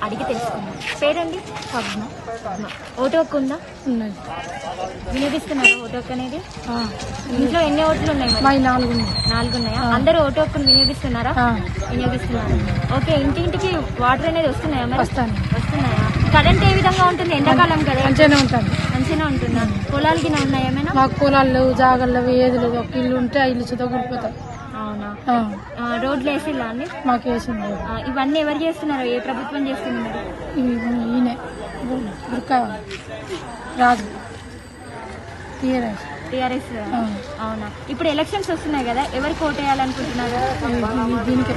అడిగి తెలుసుకుందాం. పేరండి? పద్మ. ఓటు హక్కు ఉందా? ఉన్నది. వినియోగిస్తున్నారా ఓటు హక్కు అనేది? ఇంట్లో ఎన్ని ఓట్లు ఉన్నాయి? మా 4 ఉన్నాయి. 4 ఉన్నాయా? అందరూ ఓటు హక్కును వినియోగిస్తున్నారా? వినియోగిస్తున్నారు. ఓకే, ఇంటింటికి వాటర్ అనేది వస్తున్నాయా? మరి వస్తున్నాయా? కరెంట్ ఏ విధంగా ఉంటుంది? ఎండాకాలం కదా. మంచిగానే ఉంటుంది. మంచిగా ఉంటుందా? పొలాలు గిన ఉన్నాయా ఏమైనా? మాకు పొలాలు లేవు, జాగాలు లేవు, ఏది లేదు. ఒక ఇల్లు ఉంటే ఆ ఇల్లు చుట్టూ కూలిపోతాం. అవునా? రోడ్లు వేసిల్లా అండి? మాకు వేసింది. ఇవన్నీ ఎవరు చేస్తున్నారు? ఏ ప్రభుత్వం చేస్తుంది మరి? ఈయనే బుర్కా రాజు టీఆర్ఎస్. అవునా? ఇప్పుడు ఎలక్షన్స్ వస్తున్నాయి కదా, ఎవరికి ఓటు వేయాలనుకుంటున్నారు? దీనికి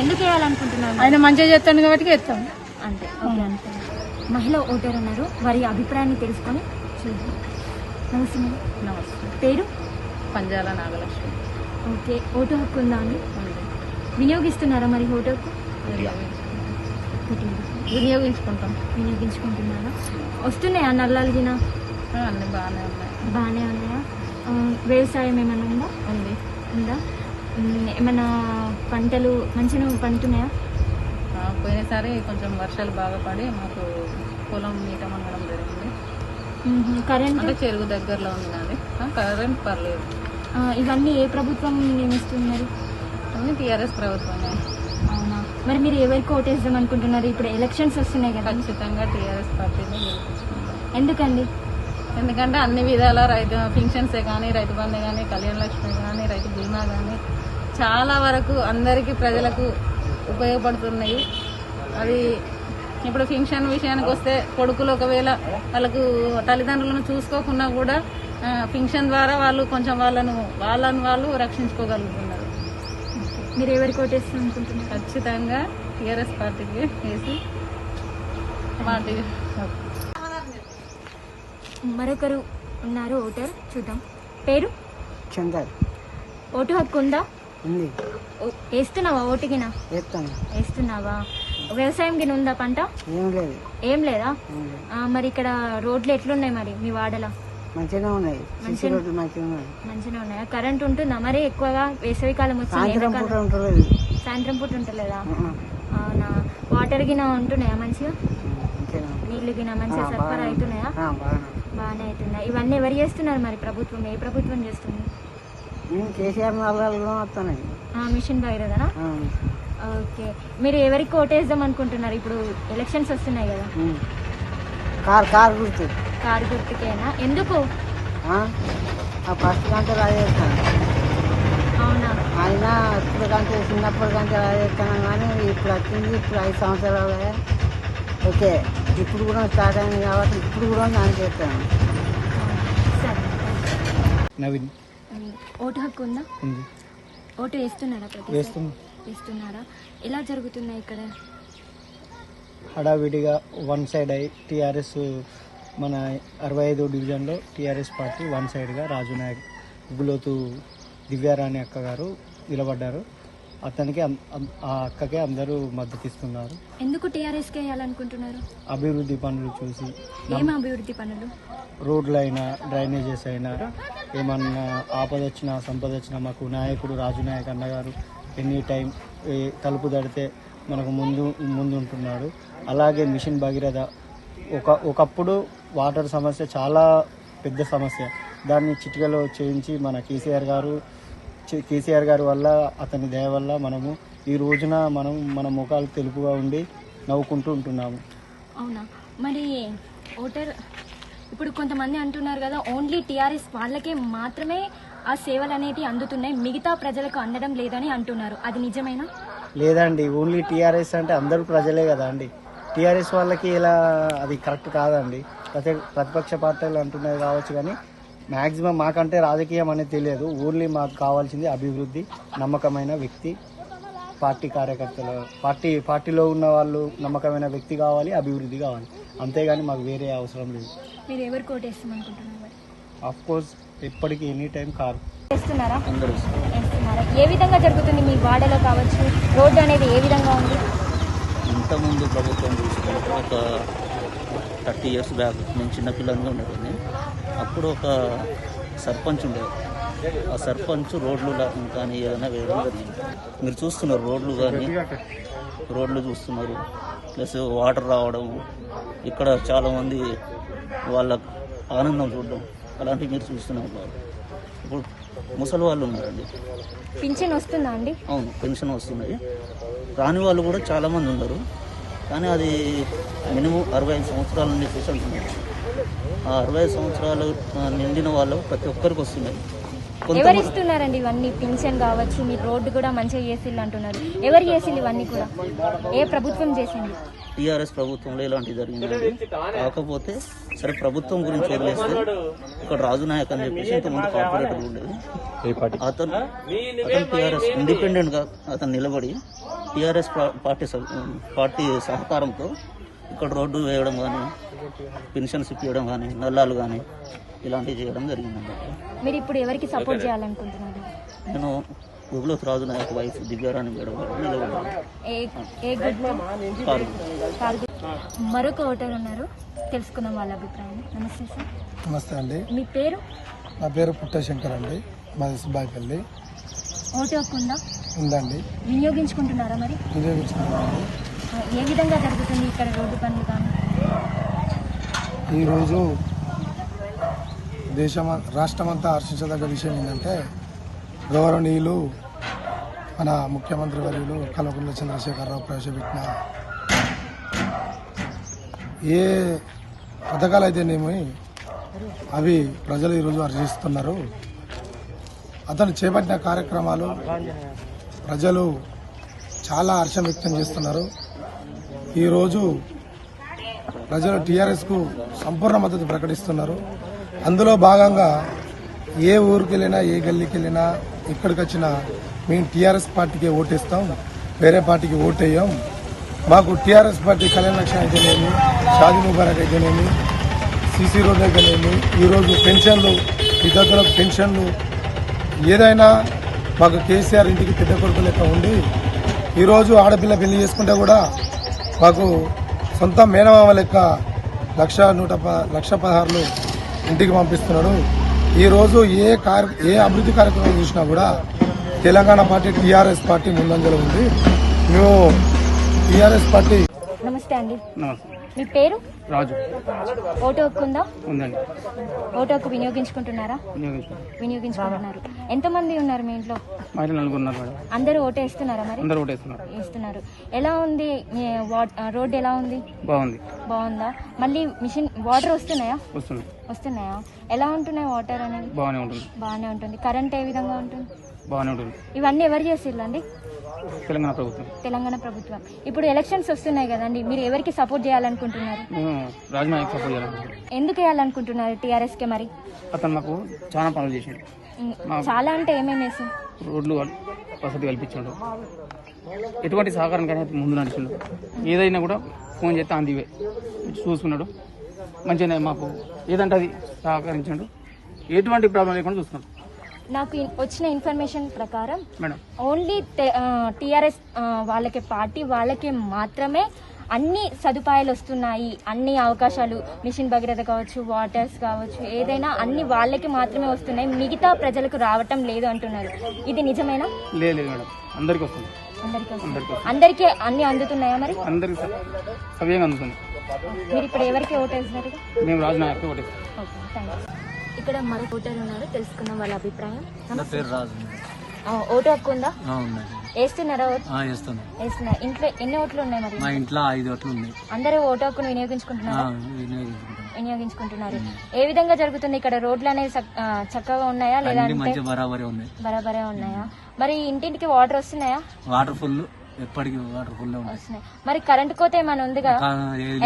ఎందుకు వేయాలనుకుంటున్నారు? ఆయన మంచిగా చేస్తాడు కాబట్టి వేస్తాం. అంతే. ఓకే, అంతే. మహిళ ఓటర్ ఉన్నారు, వారి అభిప్రాయాన్ని తెలుసుకొని చూద్దాం. నమస్తే మేడం. నమస్తే. పేరు? పంజాల నాగలక్ష్మి. ఓకే, ఓటు హక్కు ఉందా అండి? వినియోగిస్తున్నారా మరి ఓటు హక్కు? వినియోగించుకుంటున్నారా? వస్తున్నాయా నల్లాలు గిన? అన్నీ బాగానే ఉన్నాయి. బాగానే ఉన్నాయా? వ్యవసాయం ఏమైనా ఉందా? ఏమైనా పంటలు మంచిగా పండుతున్నాయా? పోయినసారి కొంచెం వర్షాలు బాగా పడి మాకు పొలం నీట మంగడం జరిగింది. కరెంట్ అంటే చెరువు దగ్గరలో ఉంది కానీ కరెంట్ పర్లేదు. ఇవన్నీ ఏ ప్రభుత్వం నియమిస్తున్నారు? అన్నీ టీఆర్ఎస్ ప్రభుత్వమే. అవునా? మరి మీరు ఎవరికి ఓటేద్దాం అనుకుంటున్నారు? ఇప్పుడు ఎలక్షన్స్ వస్తున్నాయి కదా. ఖచ్చితంగా టీఆర్ఎస్ పార్టీని గెలిపించుకుంటాం. ఎందుకండి? ఎందుకంటే అన్ని విధాల రైతు పింఛన్సే కానీ, రైతు బంధు కానీ, కళ్యాణ లక్ష్మి కానీ, రైతు బీమా కానీ చాలా వరకు అందరికీ ప్రజలకు ఉపయోగపడుతున్నాయి. అది ఇప్పుడు పింఛన్ విషయానికి వస్తే కొడుకులు ఒకవేళ వాళ్ళకు తల్లిదండ్రులను చూసుకోకున్నా కూడా పింఛన్ ద్వారా వాళ్ళు కొంచెం వాళ్ళు రక్షించుకోగలుగుతున్నారు. మీరు ఎవరికి ఓటేస్తాం అనుకుంటున్నారు? ఖచ్చితంగా టీఆర్ఎస్ పార్టీకి వేసి పార్టీ. మరొకరు ఉన్నారు ఓటర్, చూద్దాం. పేరు? చందర్. ఓటు హక్కు ఉందా? ఉంది. వేస్తున్నావా? ఓటుగిన వేస్తున్నావా? వ్యవసాయం గిన ఉందా? పంట ఏం లేదా? మరి ఇక్కడ రోడ్లు ఎట్లున్నాయి మరి మీ వాడలో? మంచిగా ఉన్నాయి. మంచిగా ఉన్నాయా? కరెంట్ ఉంటుందా మరి? ఎక్కువగా వేసవి కాలం వచ్చింది, సాయంత్రం పూట ఉంటలేదా? అవునా? వాటర్ గిన ఉంటున్నాయా మంచిగా? నీళ్లు గిన మంచిగా సరఫరా అవుతున్నాయా? బాగానే అవుతున్నాయి. ఇవన్నీ ఎవరు చేస్తున్నారు మరి? ప్రభుత్వం ఏ ప్రభుత్వం చేస్తుంది? మిషన్ భగీరథనా? ఓకే, మీరు ఎవరికి ఓటేద్దాం అనుకుంటున్నారు? ఇప్పుడు ఎలక్షన్స్ వస్తున్నాయి కదా. కారు గుర్తుకేనా? ఎందుకు? అవునా? ఆయన ఇప్పుడు కంటే చిన్నప్పటి కంటే రాజేస్తాను కానీ ఇప్పుడు వచ్చింది. ఇప్పుడు 5 సంవత్సరాలు ఓకే. ఇప్పుడు కూడా స్టార్ట్ అయింది కాబట్టి ఇప్పుడు కూడా నేను చేస్తాను. సరే. నవీన్. ఓటు హక్కు ఉందా? ఉంది. ఓటు వేస్తున్నారా? వేస్తున్నారా? ఎలా జరుగుతున్నాయి ఇక్కడ? హడావిడిగా వన్ సైడ్ అయి టీఆర్ఎస్ మన 65వ డివిజన్లో టీఆర్ఎస్ పార్టీ వన్ సైడ్గా రాజునాయక్ గులోతు దివ్యారాణి అక్క గారు నిలబడ్డారు. అతనికి ఆ అక్కకే అందరూ మద్దతు ఇస్తున్నారు. ఎందుకు టీఆర్ఎస్కి వేయాలనుకుంటున్నారు? అభివృద్ధి పనులు చూసి. ఏం అభివృద్ధి పనులు? రోడ్లు అయినా, డ్రైనేజెస్ అయినా, ఏమన్నా ఆపద వచ్చినా సంపద వచ్చినా మాకు నాయకుడు రాజునాయక్ అన్నగారు ఎనీ టైం తలుపు తడితే మనకు ముందు ఉంటున్నాడు. అలాగే మిషన్ భగీరథ ఒకప్పుడు వాటర్ సమస్య చాలా పెద్ద సమస్య, దాన్ని చిటికలో చేయించి మన కేసీఆర్ గారి వల్ల, అతని దయ వల్ల మనము ఈ రోజున మన ముఖాలు తెలుపుగా ఉండి నవ్వుకుంటూ ఉంటున్నాము. అవునా? మరి ఓటర్ ఇప్పుడు కొంతమంది అంటున్నారు కదా, ఓన్లీ టీఆర్ఎస్ వాళ్ళకే మాత్రమే ఆ సేవలు అనేవి అందుతున్నాయి, మిగతా ప్రజలకు అందడం లేదని అంటున్నారు. అది నిజమేనా? లేదండి, ఓన్లీ టీఆర్ఎస్ అంటే అందరూ ప్రజలే కదా అండి. టీఆర్ఎస్ వాళ్ళకి ఇలా అది కరెక్ట్ కాదండి. ప్రతిపక్ష పార్టీలు అంటున్నది కావచ్చు కానీ మ్యాక్సిమం మాకంటే రాజకీయం అనేది తెలియదు. ఓన్లీ మాకు కావాల్సింది అభివృద్ధి, నమ్మకమైన వ్యక్తి, పార్టీ కార్యకర్తలు, పార్టీలో ఉన్న వాళ్ళు నమ్మకమైన వ్యక్తి కావాలి, అభివృద్ధి కావాలి. అంతేగాని మాకు వేరే అవసరం లేదు. మీరు ఎవరు కోటేస్తాం అనుకుంటున్నారు? ఆఫ్ కోర్స్ ఎప్పటికీ ఎనీ టైం కారు వేస్తున్నారా? ఏ విధంగా జరుగుతుంది మీ వాడలో కావచ్చు? రోడ్డు అనేది ఏ విధంగా ఉంది? ఇంతకుముందు ప్రభుత్వం చూసుకుంటే ఒక 30 years బ్యాక్ నేను చిన్నపిల్లలుగా ఉండేవాడిని. అప్పుడు ఒక సర్పంచ్ ఉండేది. ఆ సర్పంచ్ రోడ్లు కానీ ఏదైనా వేయడం జరిగింది. మీరు చూస్తున్నారు రోడ్లు కానీ రోడ్లు చూస్తున్నారు, ప్లస్ వాటర్ రావడం, ఇక్కడ చాలామంది వాళ్ళ ఆనందం చూడడం అలాంటివి మీరు చూస్తూనే ఉన్నారు. ఇప్పుడు ముసలి వాళ్ళు ఉన్నారండి, పింఛన్ వస్తుందా అండి? అవును పెన్షన్ వస్తున్నాయి. రాని వాళ్ళు కూడా చాలామంది ఉన్నారు, కానీ అది మినిమం 65 సంవత్సరాల నుండి స్పెషల్స్ ఉన్నాయి. ఆ 65 సంవత్సరాలు నిండిన వాళ్ళు ప్రతి ఒక్కరికి వస్తున్నాయి. ఎవరు ఇస్తున్నారండి ఇవన్నీ? పింఛన్ కావచ్చు, మీరు రోడ్డు కూడా మంచిగా చేసిల్లు అంటున్నారు. ఎవరు చేసిల్లు ఇవన్నీ కూడా? ఏ ప్రభుత్వం చేసింది? టీఆర్ఎస్ ప్రభుత్వంలో ఇలాంటివి జరిగిందండి. కాకపోతే సరే ప్రభుత్వం గురించి వదిలేస్తే ఇక్కడ రాజు నాయక్ అని చెప్పేసి ఇంతకుముందు కార్పొరేటర్ ఉండేది. అతను టీఆర్ఎస్ ఇండిపెండెంట్ గా అతను నిలబడి టీఆర్ఎస్ పార్టీ సహకారంతో ఇక్కడ రోడ్డు వేయడం కానీ, పెన్షన్స్ ఇప్పించడం కానీ, నల్లాలు కానీ ఇలాంటివి చేయడం జరిగిందండి. మీరు ఇప్పుడు ఎవరికి సపోర్ట్ చేయాలనుకుంటున్నారు? నేను గుగ్లోత్ రాజు నాయక్ వైఫ్ దివ్యారాణి మేడం నిలబడ్డాను. మరొక ఓటర్ ఉన్నారు, తెలుసుకుందాం వాళ్ళ అభిప్రాయం. నమస్తే సార్. నమస్తే అండి, మీ పేరు? నా పేరు పుట్టశంకర్ అండి, మాది సుబ్బాయిపల్లి. ఓటు హక్కు ఉందా? ఉందండి, వినియోగించుకుంటున్నారా? మరి వినియోగించుకున్నామండి. ఏ విధంగా జరుగుతుంది ఇక్కడ రోడ్డు పనులు కానీ? ఈరోజు రాష్ట్రమంతా హర్షించదగ్గ విషయం ఏంటంటే గౌరవనీయులు మన ముఖ్యమంత్రి వర్యులు కల్వకుంట్ల చంద్రశేఖరరావు ప్రవేశపెట్టిన ఏ పథకాలు అయితేనేమి అవి ప్రజలు ఈరోజు హర్షిస్తున్నారు. అతను చేపట్టిన కార్యక్రమాలు ప్రజలు చాలా హర్షం వ్యక్తం చేస్తున్నారు. ఈరోజు ప్రజలు టీఆర్ఎస్కు సంపూర్ణ మద్దతు ప్రకటిస్తున్నారు. అందులో భాగంగా ఏ ఊరికి వెళ్ళినా, ఏ గల్లీకి వెళ్ళినా, ఎక్కడికి వచ్చినా మేము టీఆర్ఎస్ పార్టీకే ఓటేస్తాం, వేరే పార్టీకి ఓటేయం. మాకు టీఆర్ఎస్ పార్టీ కళ్యాణ లక్ష్యం అయితేనేమి, షాదీ ముబారక్ అయితేనేమి, సీసీ రోడ్ అయితేనేమి, ఈరోజు పెన్షన్లు, విద్యార్థులకు పెన్షన్లు, ఏదైనా మాకు కేసీఆర్ ఇంటికి పెద్ద కొడుకు లెక్క ఉండి ఈరోజు ఆడపిల్ల పెళ్లి చేసుకుంటే కూడా మాకు సొంత మేనమామ లెక్క 1,16,000 ఇంటికి పంపిస్తున్నాడు. ఈరోజు ఏ అభివృద్ధి కార్యక్రమం చూసినా కూడా తెలంగాణ పార్టీ టీఆర్ఎస్ పార్టీ ముందంజలో ఉంది. మేము టీఆర్ఎస్ పార్టీ. నమస్తే అండి, మీ పేరు? రాజు. ఓటు హక్కు ఉందా? ఉందండి. ఓటు హక్కు వినియోగించుకుంటున్నారా? వినియోగించుకుంటున్నారు. ఎంతమంది ఉన్నారు మీ ఇంట్లో? మా ఇంట్లో 4 ఉన్నారు మేడం. అందరూ ఓటు వేస్తున్నారా? మరి అందరూ ఓటేస్తున్నారు. వేస్తున్నారు. ఎలా ఉంది మీ రోడ్? ఎలా ఉంది? బాగుంది. బాగుందా? మళ్ళీ మిషన్ వాటర్ వస్తున్నాయా? వస్తున్నాయా? ఎలా ఉంటున్నాయి వాటర్ అనేది? బాగానే ఉంటుంది. బాగానే ఉంటుంది. కరెంట్ ఏ విధంగా ఉంటుంది? బాగానే ఉంటుంది. ఇవన్నీ ఎవరు చేసిల్లండి? తెలంగాణ ప్రభుత్వం. తెలంగాణ ప్రభుత్వం. ఇప్పుడు ఎలక్షన్స్ వస్తున్నాయి కదండి, మీరు ఎవరికి సపోర్ట్ చేయాలనుకుంటున్నారు? మేము రాజు నాయక్ సపోర్ట్ చేయాలనుకుంటున్నాం. ఎందుకు వేయాలనుకుంటున్నారు టీఆర్ఎస్ కే? మరి అతను మాకు చాలా పనులు చేసాడు. చాలా అంటే ఏమేమి వేసి? రోడ్లు వసతి కల్పించాడు, ఎటువంటి సహకారం కానీ ముందు నడిచిండు. ఏదైనా కూడా ఫోన్ చేస్తే అందివే చూసుకున్నాడు. మంచిగానే మాకు ఏదంటే అది సహకరించాడు. ఎటువంటి ప్రాబ్లం లేకుండా చూస్తున్నాడు. నాకు వచ్చిన ఇన్ఫర్మేషన్ ప్రకారం మేడం ఓన్లీ టీఆర్ఎస్ వాళ్ళకే, పార్టీ వాళ్ళకే మాత్రమే అన్ని సదుపాయాలు వస్తున్నాయి, అన్ని అవకాశాలు, మిషన్ భగీరథ కావచ్చు, వాటర్స్ కావచ్చు, ఏదైనా అన్ని వాళ్ళకి మాత్రమే వస్తున్నాయి, మిగతా ప్రజలకు రావటం లేదు అంటున్నారు. ఇది నిజమేనా? లేదు మేడం, అందరికి వస్తుంది. అందరికీ అన్ని అందుతున్నాయా? మరి అందరికి సవ్యంగా అందుతుంది. మీరు ఇప్పుడు ఎవరికి ఓటేస్తున్నారు? మేము రాజు నాయక్ ఓటేస్తాం. ఇక్కడ మరొక ఓటర్ ఉన్నారు, తెలుసుకుందాం వాళ్ళ అభిప్రాయం. రాజు. ఓటు హక్కు ఉందా? వేస్తున్నారా? వేస్తున్నారు. ఇంట్లో ఎన్ని ఓట్లు ఉన్నాయి? మరి మా ఇంట్లో 5 ఓట్లు ఉన్నాయి. అందరూ ఓటు హక్కును వినియోగించుకుంటున్నారు. ఏ విధంగా జరుగుతుంది ఇక్కడ? రోడ్లు అనేవి చక్కగా ఉన్నాయా లేదంటే బరాబరే ఉన్నాయా? మరి ఇంటింటికి వాటర్ వస్తున్నాయా? వాటర్ ఫుల్, ఎప్పటికీ వాటర్ ఫుల్ వస్తున్నాయి. మరి కరెంట్ కోత ఏమైనా ఉందిగా?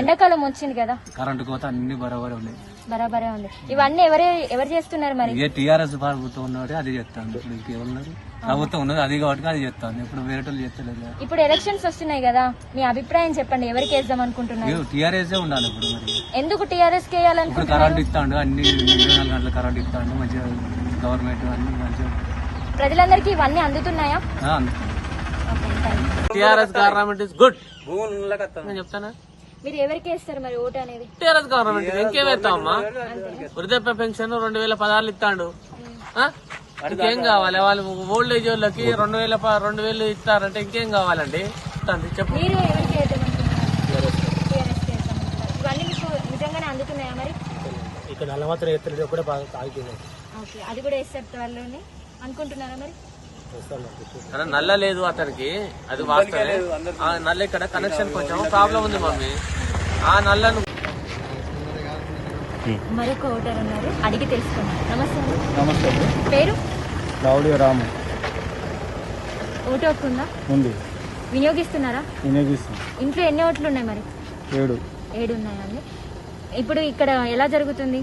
ఎండాకాలం వచ్చింది కదా, కరెంట్ కోత అన్ని బరాబరే ఉన్నాయి. బరాబరే ఉంది. ఇవన్నీ ఎవరు చేస్తున్నారు? మరి టీఆర్ఎస్ ప్రభుత్వం ఉన్నది అది చేస్తాను. ఇప్పుడు ఇంకేమన్నారు? ప్రభుత్వం ఉన్నది అది కాబట్టి అది చేస్తాను. ఇప్పుడు వేరే చేస్తలేదు. ఇప్పుడు ఎలక్షన్స్ వస్తున్నాయి కదా, మీ అభిప్రాయం చెప్పండి. ఎవరికి వేద్దాం అనుకుంటున్నారు? టీఆర్ఎస్ ఉండాలి. ఇప్పుడు మరి ఎందుకు టీఆర్ఎస్ కి వేయాలనుకుంటున్నారు? కరెంట్ ఇస్తాడు, అన్ని 24 గంటల కరెంట్ ఇస్తాడు, మంచిగా గవర్నమెంట్ అన్ని మంచిగా. ప్రజలందరికీ ఇవన్నీ అందుతున్నాయా? TRS government is good. నేను చెప్తానా? మీరు ఎవరికి వేస్తారు మరి ఓటు అనేది? టీఆర్ఎస్ గవర్నమెంట్. ఇంకేం వేస్తామమ్మా? వృద్ధాప్య పెన్షన్ 2016 ఇస్తాడు. ఇంకేం కావాలి? వాళ్ళు ఓల్డ్ ఏజ్ వాళ్ళకి 2000 ఇస్తారంటే ఇంకేం కావాలండి? వస్తుంది చెప్పు. మీరు ఎవరికి వేద్దామనుకుంటున్నారు? టీఆర్ఎస్కి వేద్దామనుకుంటున్నారు. ఇవన్నీ మీకు నిజంగానే అందుతున్నాయా మరి? ఇక్కడ నల్ల మాత్రం ఎత్తలేదు, ఒకటే బాగా తాగిపోయింది. ఓకే, అది కూడా వేస్తారు త్వరలోనే అనుకుంటున్నారా మరి? అరే నల్ల లేదు అతనికి, అది వాస్తవే. ఆ నల్ల ఇక్కడ కనెక్షన్ కొంచెం ప్రాబ్లం ఉంది మమ్మీ. ఆ నల్లను మరొక ఓటర్ ఉన్నారు, అడిగి తెలుసుకున్నారు. నమస్తే అండి. నమస్తే అండి. పేరు? లౌడి రాము. ఓటు హక్కు ఉందా? ఉంది, వినియోగిస్తున్నారా? వినియోగిస్తాం. ఇంట్లో ఎన్ని ఓట్లు ఉన్నాయి మరి? 7 ఉన్నాయండి. ఇప్పుడు ఇక్కడ ఎలా జరుగుతుంది?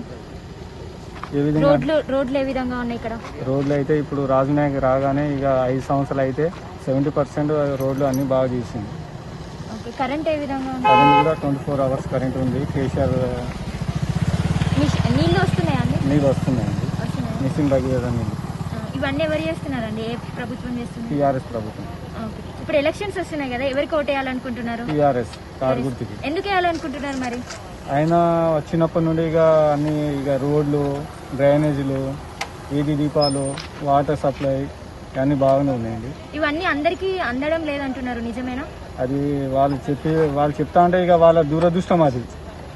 ఏ విధంగా? రోడ్లు ఏ విధంగా ఉన్నాయి ఇక్కడ? రోడ్లు అయితే ఇప్పుడు రాజునాయక్ రాగానే ఇక 5 సంవత్సరాలు అయితే 70% రోడ్లు అన్ని బాగా చేసింది. ఓకే, కరెంట్ ఏ విధంగా ఉంది? కరెంట్ కూడా 24 hours కరెంట్ ఉంది. కేసీఆర్ నీళ్ళు వస్తున్నాయా అండి? నీళ్ళు వస్తున్నాయండి, మిషన్ భగీరథ నీళ్ళు. ఇవన్నీ ఎవరు చేస్తున్నారండి? ఏ ప్రభుత్వం చేస్తుంది? టీఆర్ఎస్ ప్రభుత్వం. ఓకే, ఇప్పుడు ఎలక్షన్స్ వస్తున్నాయి కదా, ఎవరికి ఓటు వేయాలనుకుంటున్నారు? టీఆర్ఎస్ కారు గుర్తుకి. ఎందుకు వేయాలనుకుంటున్నారు మరి? ఆయన వచ్చినప్పటి నుండి ఇక అన్ని ఇక రోడ్లు, డ్రైనేజీలు, వీధి దీపాలు, వాటర్ సప్లై అన్నీ బాగానే ఉన్నాయండి. ఇవన్నీ అందరికీ అందడం లేదంటున్నారు, నిజమేనా? అది వాళ్ళు చెప్తా ఉంటే ఇక వాళ్ళ దురదృష్టం అది.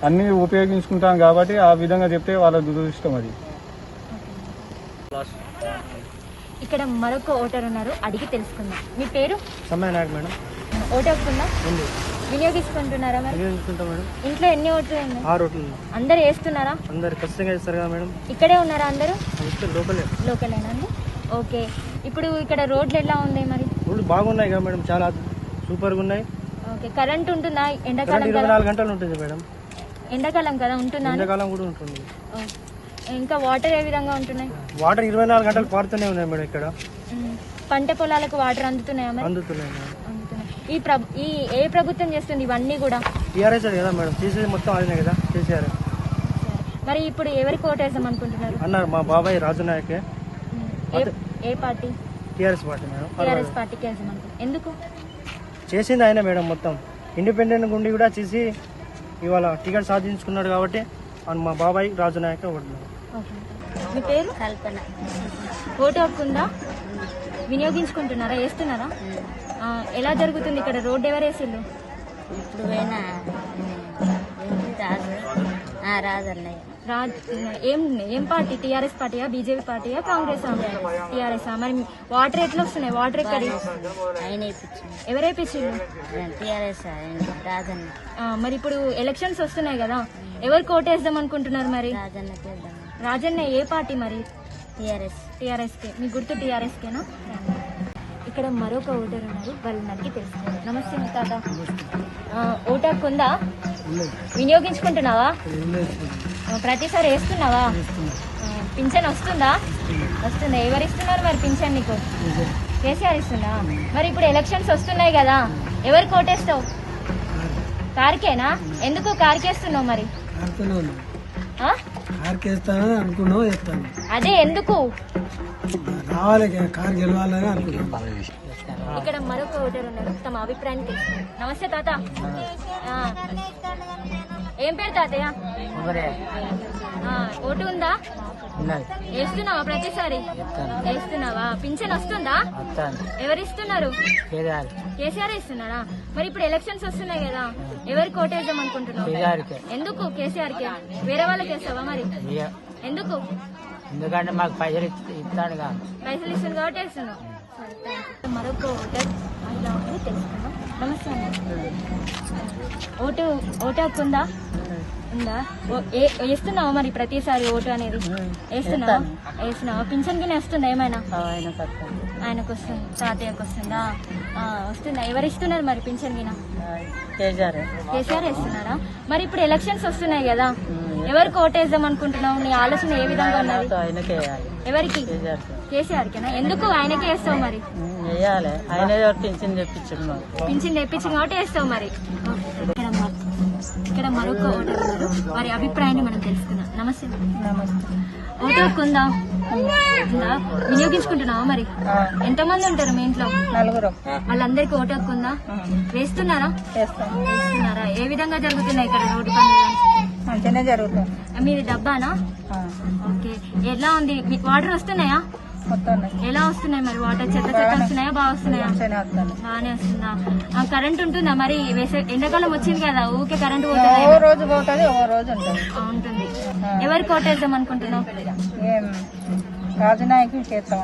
అన్నీ ఉపయోగించుకుంటాం కాబట్టి ఆ విధంగా చెప్తే వాళ్ళ దురదృష్టం అది. ఇక్కడ మరొక ఓటర్ ఉన్నారు, అడిగి తెలుసుకుందాం. మీ పేరు? సమయనాయక్ మేడం. ఓటు హక్కుందా? వినియోగించుకుంటున్నారా మరి? మేడం. ఇంట్లో ఎన్ని ఓట్లు ఉన్నాయి? 6 ఓట్లు. అందరు వేస్తున్నారా? అందరు ఖచ్చితంగా ఇస్తారు కదా మేడం. ఇక్కడే ఉన్నారా అందరూ? లోకలే అండి. ఓకే, ఇప్పుడు ఇక్కడ రోడ్లు ఎలా ఉన్నాయి మరి? రోడ్లు బాగున్నాయి కదా మేడం, చాలా సూపర్గా ఉన్నాయి. ఓకే, కరెంట్ ఉంటుందా? ఎండాకాలం కదా? 24 గంటలు ఉంటుంది మేడం. ఎండాకాలం కదా, ఉంటుందా? ఎండాకాలం కూడా ఉంటుంది. ఇంకా వాటర్ ఏ విధంగా ఉంటున్నాయి? వాటర్ 24 గంటలు పారుతూనే ఉన్నాయి మేడం. ఇక్కడ పంట పొలాలకు వాటర్ అందుతున్నాయా మరి? అందుతున్నాయి మేడం. ఈ ఏ ప్రభుత్వం చేస్తుంది ఇవన్నీ కూడా? టీఆర్ఎస్ కదా మేడం, చేసేది మొత్తం అదే కదా, కేసీఆర్. మరి ఇప్పుడు ఎవరికి ఓటేద్దాం అనుకుంటున్నారు? అన్నారు మా బాబాయ్ రాజునాయకే. ఏ party? TRS party madam. TRS పార్టీకి వేద్దాం అనుకుంటున్నారు. ఎందుకు? చేసింది ఆయన మేడం, మొత్తం ఇండిపెండెంట్ గుండి కూడా చేసి ఇవాళ టికెట్ సాధించుకున్నాడు కాబట్టి మా బాబాయ్ రాజునాయకే ఓటున్నారు. మీ పేరు? కల్పన. ఓటు హక్కు ఉందా? వినియోగించుకుంటున్నారా? వేస్తున్నారా? ఎలా జరుగుతుంది ఇక్కడ? రోడ్డు ఎవరు వేసిళ్ళు? ఇప్పుడు రాజన్నయ్య. ఏం పార్టీ? టీఆర్ఎస్ పార్టీయా, బీజేపీ పార్టీయా, కాంగ్రెస్? టీఆర్ఎస్. మరి వాటర్ ఎట్లా వస్తున్నాయి? వాటర్ ఎక్కడి? ఎవరు వేయించిండు? టీఆర్ఎస్ రాజన్న. మరి ఇప్పుడు ఎలక్షన్స్ వస్తున్నాయి కదా, ఎవరికి ఓటేద్దాం అనుకుంటున్నారు మరి? రాజన్న. ఏ పార్టీ మరి? టీఆర్ఎస్కే. మీ గుర్తు టీఆర్ఎస్కేనా? ఇక్కడ మరొక ఓటర్ ఉన్నారు, వాళ్ళని అడిగి తెలుసుకోండి. నమస్తే మీ తాత. ఓటు హక్కు ఉందా? వినియోగించుకుంటున్నావా? ప్రతిసారి వేస్తున్నావా? పింఛన్ వస్తుందా? ఎవరు ఇస్తున్నారు మరి పింఛన్ నీకు? కేసీఆర్ ఇస్తున్నా. మరి ఇప్పుడు ఎలక్షన్స్ వస్తున్నాయి కదా, ఎవరికి ఓటేస్తావు? కార్కేనా? ఎందుకు కార్కేస్తున్నావు మరి? అదే ఎందుకు? ఇక్కడ మరొక ఓటర్ ఉన్నారు, తమ అభిప్రాయాన్ని తెలుసుకుందాం. నమస్తే తాత. ఏం పేరు తాతయ్య? ఓటు ఉందా? వేస్తున్నావా? ప్రతిసారి వేస్తున్నావా? పింఛన్ వస్తుందా? ఎవరిస్తున్నారు? కేసీఆర్ ఇస్తున్నారా? మరి ఇప్పుడు ఎలక్షన్స్ వస్తున్నాయి కదా, ఎవరికి ఓటేద్దాం అనుకుంటున్నావు? ఎందుకు కేసీఆర్ కే? వేరే వాళ్ళకి వేస్తావా మరి? ఎందుకు? ఎందుకంటే మాకు పైసలు ఇస్తాడు కదా. పైసలు ఇస్తుంది కాబట్టి వేస్తున్నావు. మరొక ఓటర్ ఇలా ఉంది, తెలుసుకుందాం. నమస్తే అండి. ఓటు హక్కు ఉందా? వేస్తున్నావా మరి ప్రతిసారి ఓటు అనేది? వేస్తున్నావా? పింఛన్ గిన్నె వస్తుందా ఏమైనా? ఆయనకు వస్తుంది, తాతయ్యకు వస్తుందా? వస్తుందా? ఎవరు ఇస్తున్నారు మరి పింఛన్ గిన్నె? కేసీఆర్ వేస్తున్నారా? మరి ఇప్పుడు ఎలక్షన్స్ వస్తున్నాయి కదా, ఎవరికి ఓటేద్దాం అనుకుంటున్నావు? నీ ఆలోచన ఏ విధంగా ఉన్నది? ఎవరికి? కేసీఆర్కేనా? ఎందుకు ఆయనకే వేస్తావు మరి? పింఛన్ తెప్పించింది కాబట్టి వేస్తావు మరి. ఇక్కడ మరొక ఓటర్ ఉన్నారు, వారి అభిప్రాయాన్ని మనం తెలుసుకుందాం. నమస్తే. ఓటు హక్కు ఉందా? వినియోగించుకుంటున్నావా మరి? ఎంతమంది ఉంటారు మీ ఇంట్లో? 4. వాళ్ళందరికీ ఓటు హక్కు ఉందా? వేస్తున్నారా? వేస్తున్నారా? ఏ విధంగా జరుగుతున్నాయి ఇక్కడ రోడ్డు పనులు? మంచిగానే జరుగుతుంది. మీది డబ్బానా? ఓకే. ఎలా ఉంది? వాటర్ వస్తున్నాయా? ఎలా వస్తున్నాయి మరి వాటర్? చెత్త చెత్త వస్తున్నాయా, బాగా వస్తున్నాయా? బాగానే వస్తుందా? కరెంట్ ఉంటుందా మరి? ఎండాకాలం వచ్చింది కదా, ఊకే కరెంట్ పోతుంది. రోజు పోతుంది, ఓ రోజు ఉంటుంది. ఎవరికి ఓటేద్దాం అనుకుంటున్నావు? రాజు నాయకులు చేస్తాం.